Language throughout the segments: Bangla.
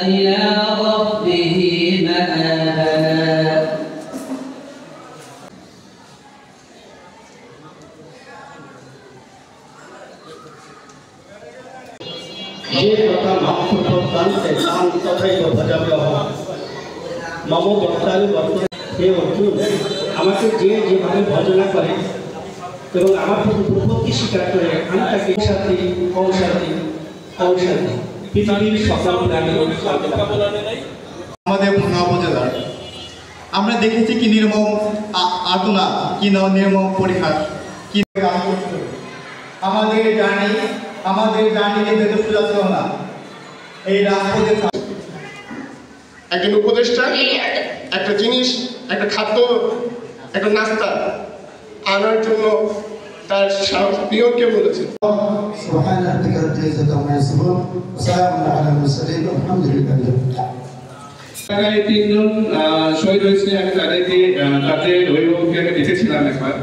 إلى ربه مآبا मम बक्तालु बक्ता हे अर्जुन আমাকে যেভাবে ভজনা করে এবং আমার প্রতি প্রপত্তি স্বীকার করে আমি তাকে সাথী ঔষধি পৃথিবীর সকল প্রাণী আমাদের ভাঙা উপজেলার আমরা দেখেছি কি নির্মম আর্তনা কি নির্মম পরিহাস কি আমাদের জার্নি কিন্তু সোজা ছিল না। এই রাজপথে একজন উপদেষ্টা একটা জিনিস, একটা খাদ্য, একটা নাস্তা আনার জন্য তার প্রিয়কে বলেছেন। তিনজন শহীদ হয়েছে। আমি তাদের অভিভাবককে আমি দেখেছিলাম একবার,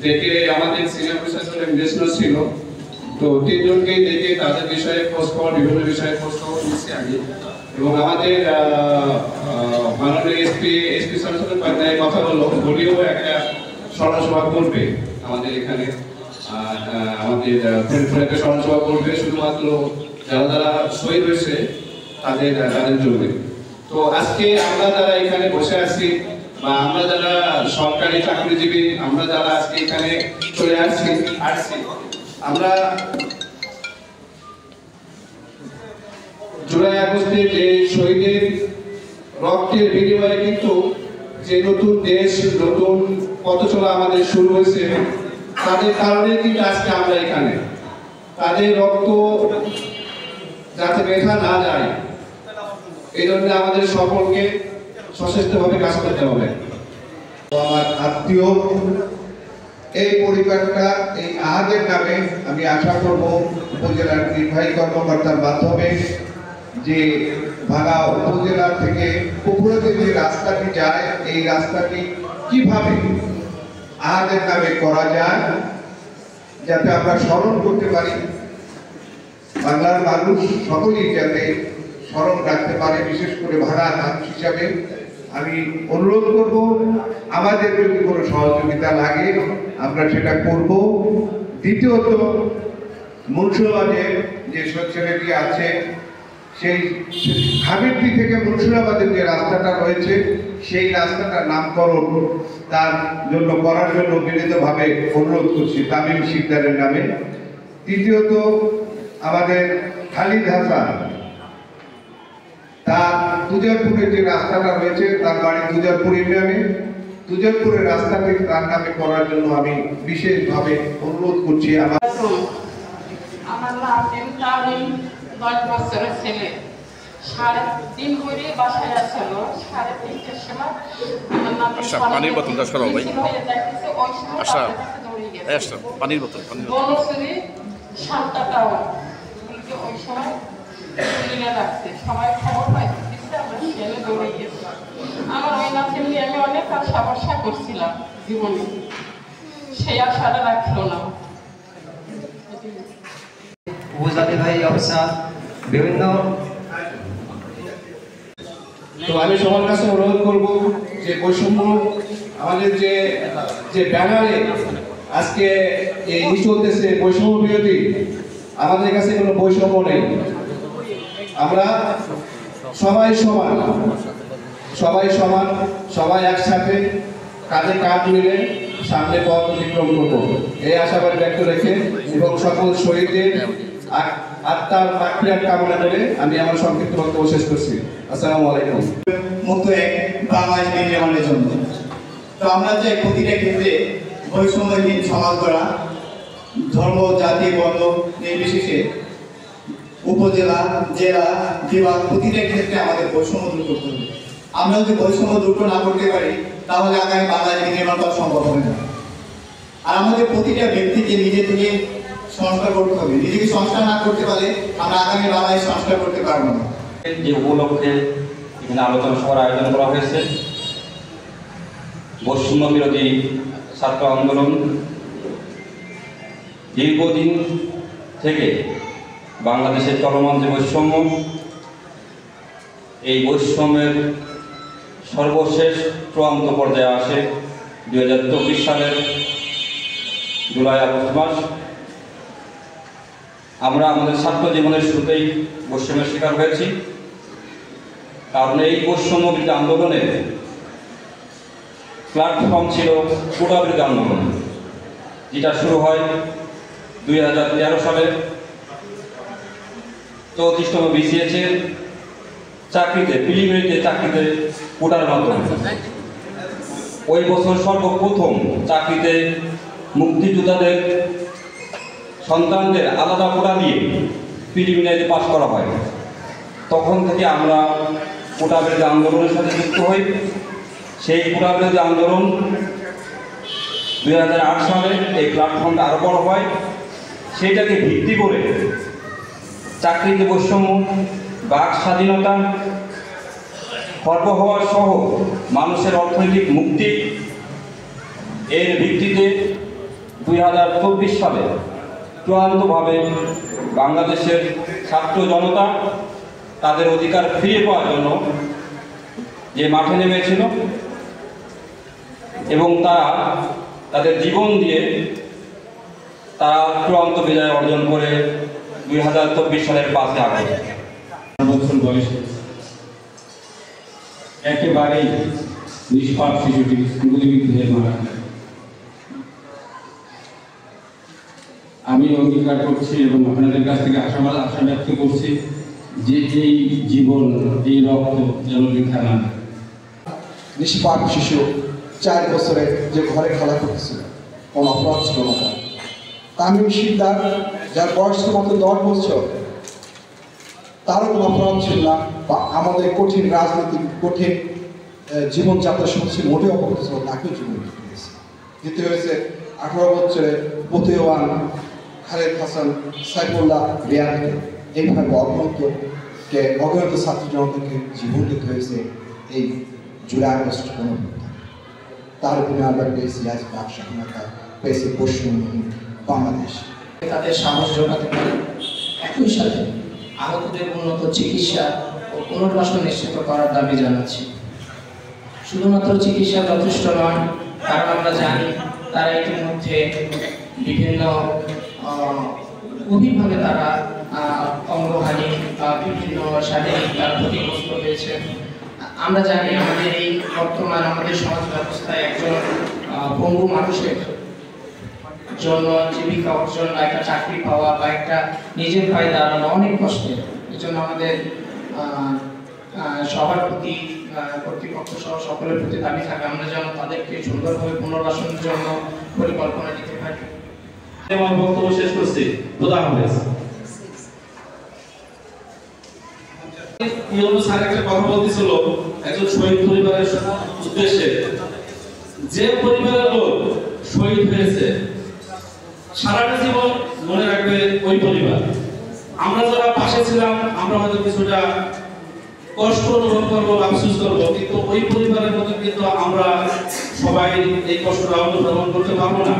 দেখে আমাদের সিনিয়র প্রশাসন নির্দেশনা ছিল, তো তিনজনকে দেখে তাদের বিষয়ে খোঁজখবর, বিভিন্ন বিষয়ে খোঁজখবর নিচ্ছি আমি। এবং আমাদের মাননীয় এসপি সরস্বতী পাটনায় কথা হলো, উনিও একটা স্মরণসভা করবে আমাদের এখানে, আমাদের একটা স্মরণসভা করবে শুধুমাত্র যারা শহীদ হয়েছে তাদের জন্য। তো আজকে আমরা যারা এখানে বসে আছি বা আমরা যারা সরকারি চাকরিজীবী, আমরা যারা আজকে এখানে চলে আসছি আমরা জুলাই আগস্টে যে শহীদের রক্তের বিনিময়ে কিন্তু যে নতুন দেশ, নতুন পথ চলা আমাদের শুরু হয়েছে, তাদের কারণে কিন্তু আজকে আমরা এখানে। তাদের রক্ত যাতে ব্যথা না যায়, এই জন্য আমাদের সকলকে সচেষ্টভাবে কাজ করতে হবে। আমার আত্মীয় এই পরিবারটা এই আহাদের নামে আমি আশা করব উপজেলার নির্বাহী কর্মকর্তার মাধ্যমে যে ভাঙা উপজেলা থেকে পুকুরতে যে রাস্তাটি যায়, এই রাস্তাটি কিভাবে আহাদের নামে করা যায় যাতে আমরা স্মরণ করতে পারি, বাংলার মানুষ সকলেই যাতে স্মরণ রাখতে পারে, বিশেষ করে ভাঙা মানুষ হিসাবে আমি অনুরোধ করব আমাদের যদি কোনো সহযোগিতা লাগে আমরা সেটা করব। দ্বিতীয়ত, মুন্সিগঞ্জে যে ছেলেটি আছে সেই হাবিবটি থেকে মুন্সিরাবাদের যে রাস্তাটা রয়েছে সেই রাস্তাটার নামকরণ তার জন্য করার জন্য বিনীতভাবে অনুরোধ করছি তামিম শিকদারের নামে। তৃতীয়ত, আমাদের খালিদ হাসান, তার তুজারপুরের যে রাস্তাটা রয়েছে, তার বাড়ি তুজারপুর ইউনিয়নে, তুজারপুরের রাস্তাটি তার নামে করার জন্য আমি বিশেষভাবে অনুরোধ করছি। আমার নাম 10 বছরের ছেলে, 3:30 করে বাসায় আসছিল, 3:30টার সময় আমার নাম পানির বোতলটা সরাও ভাই, আচ্ছা আচ্ছা পানির বোতল বনশ্রী 7টা টাউন কিন্তু ওই সময় তুলে রাখছে, সবাই খবর পাইছে, আমরা সেখানে দৌড়ে গেছি। আমার ওই নাচে নিয়ে আমি অনেক আশা ভরসা করছিলাম জীবনে, সেই আশাটা রাখলো না। উপজাতি ভাই অফিসার বিভিন্ন, তো আমি সবার কাছে অনুরোধ করব যে বৈষম্য আমাদের যে ব্যানারে আজকে এই চলতেছে বৈষম্য বিরোধী, আমাদের কাছে কোনো বৈষম্য নেই। আমরা সবাই সমান, সবাই একসাথে কাঁধে কাঁধ মিলে সামনে পথ অতিক্রম করব, এই আশাবাদ ব্যক্ত রেখে এবং সকল শহীদদের আত্মার মাগফিরাত কামনা করে আমি আমার সংক্ষিপ্ত বক্তব্য শেষ করছি। আসসালামু আলাইকুম। মতো এক বাংলাদেশ নির্মাণের জন্য তো আমরা চাই প্রতিটা ক্ষেত্রে বৈষম্যহীন সমাজ গড়া, ধর্ম, জাতি, বর্ণ নির্বিশেষে উপজেলা, জেলা, বিভাগ প্রতিটা ক্ষেত্রে আমাদের বৈষম্য দূর করতে হবে। আমরা যদি বৈষম্য দূর না করতে পারি তাহলে আগামী বাংলাদেশ নির্মাণ করা সম্ভব হবে না। আর আমাদের প্রতিটা ব্যক্তিকে নিজে থেকে সংস্কার করতে হবে। নিজেকে সংস্কার না করতে পারলে আমরা আগামী বাংলাদেশ সংস্কার করতে পারবো না। যে উপলক্ষে এখানে আলোচনা সভার আয়োজন করা হয়েছে, বৈষম্য বিরোধী ছাত্র আন্দোলন দীর্ঘদিন থেকে বাংলাদেশের চলমান যে বৈষম্য, এই বৈষম্যের সর্বশেষ চূড়ান্ত পর্যায়ে আসে 2024 সালের জুলাই-আগস্ট মাস। আমরা আমাদের ছাত্র জীবনের শুরুতেই বৈষম্যের শিকার হয়েছি, কারণ এই বৈষম্য বিরোধী আন্দোলনের প্ল্যাটফর্ম ছিল কোটা বিরোধী আন্দোলন, যেটা শুরু হয় 2013 সালে 34তম বিসিএসের চাকরিতে, প্রিলিমিনারিতে চাকরিতে কোটার মাধ্যমে। ওই বছর সর্বপ্রথম চাকরিতে মুক্তিযোদ্ধাদের সন্তানদের আলাদা কোটা দিয়ে প্রিলিমিনারিতে পাস করা হয়। তখন থেকে আমরা কোটা বিরোধী আন্দোলনের সাথে যুক্ত হই। সেই কোটা বিরোধী আন্দোলন 2008 সালে এই প্ল্যাটফর্মটা আরও বড় হয়। সেইটাকে ভিত্তি করে চাকরিতে বৈষম্য, বাক স্বাধীনতা, সর্বহওয়া সহ মানুষের অর্থনৈতিক মুক্তি, এর ভিত্তিতে 2024 সালে চূড়ান্তভাবে বাংলাদেশের ছাত্র জনতা তাদের অধিকার ফিরে পাওয়ার জন্য যে মাঠে নেমেছিল এবং তারা তাদের জীবন দিয়ে তারা চূড়ান্ত বিজয় অর্জন করে 2024 সালের 5 আগস্ট। বছর বয়সে একেবারেই নিষ্পাপ শিশুটি গুলিবিদ্ধ হয়ে মারা যায়। আমি অঙ্গীকার করছি এবং আপনাদের কাছ থেকে আশা ব্যক্ত করছি যে এই জীবন, এই রক্ত যেন বৃথা না যায়। নিষ্পাপ শিশু 4 বছরে যে ঘরে খেলা করতেছিল, কোনো অপরাধ ছিল না। তামিম শিকদার, যার বয়স মাত্র 10 বছর, তারও কোনো অপরাধ ছিল না, বা আমাদের কঠিন রাজনৈতিক কঠিন জীবনযাত্রার সমস্যা মোটেও অপরাধ ছিল, তাকেও জীবন দিয়েছে। দ্বিতীয় হয়েছে 18 বছরে ফতেওয়ান খালেদ হাসান সাইফুল্লাহ রিয়াদকে, এইভাবে অগণিত ছাত্র জনতাকে জীবন দিতে হয়েছে এই জুলাই-আগস্ট গণঅভ্যুত্থান। তার উপরে আমরা পেয়েছি আজ বাক স্বাধীনতা, পেয়েছি বৈষম্যহীন বাংলাদেশ। তাদের সাহস যোগাতে পারে, একই সাথে আহতদের উন্নত চিকিৎসা ও পুনর্বাসন নিশ্চিত করার দাবি জানাচ্ছি। শুধুমাত্র চিকিৎসা যথেষ্ট নয়, কারণ আমরা জানি তারা ইতিমধ্যে বিভিন্ন গভীরভাবে তারা অঙ্গহানি বা বিভিন্ন শারীরিক ক্ষতিগ্রস্ত হয়েছে। আমরা জানি আমাদের এই বর্তমান আমাদের সমাজ ব্যবস্থায় একজন পঙ্গু মানুষের জন্য জীবিকা অর্জন বা একটা চাকরি পাওয়া বা একটা নিজের পায়ে দাঁড়ানো অনেক কষ্টের। এই জন্য আমাদের সবার প্রতি, কর্তৃপক্ষ সহ সকলের প্রতি দাবি থাকে আমরা যেন তাদেরকে সুন্দরভাবে পুনর্বাসনের জন্য পরিকল্পনা নিতে পারি। আমার বক্তব্য শেষ করছি। খোদা হাফেজ। স্যার একটা কথা বলতেছিল একজন শহীদ পরিবারের উদ্দেশ্যে, যে পরিবারের লোক শহীদ হয়েছে সারাটা জীবন মনে রাখবে ওই পরিবার। আমরা যারা পাশে ছিলাম আমরা হয়তো কিছুটা কষ্ট অনুভব করবো, আফসোস করবো, কিন্তু ওই পরিবারের মধ্যে কিন্তু আমরা সবাই এই কষ্টটা অনুধাবন করতে পারবো না।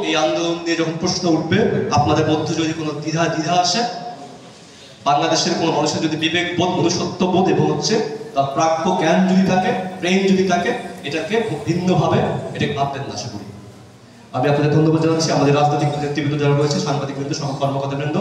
এই আন্দোলন নিয়ে যখন প্রশ্ন উঠবে, আপনাদের মধ্যে যদি কোনো দ্বিধা আসে, বাংলাদেশের কোনো মানুষের যদি বিবেকবোধ, মনুষ্যত্ববোধ এবং তার প্রাপ্য জ্ঞান যদি থাকে, ব্রেইন যদি থাকে, এটাকে ভিন্নভাবে এটাকে ভাববেন না। আশা করি আমি আপনাদের ধন্যবাদ জানাচ্ছি। আমাদের রাজনৈতিক নেতৃবৃন্দ যারা রয়েছে, সাংবাদিক বৃন্দ, কর্মকর্তা বৃন্দ,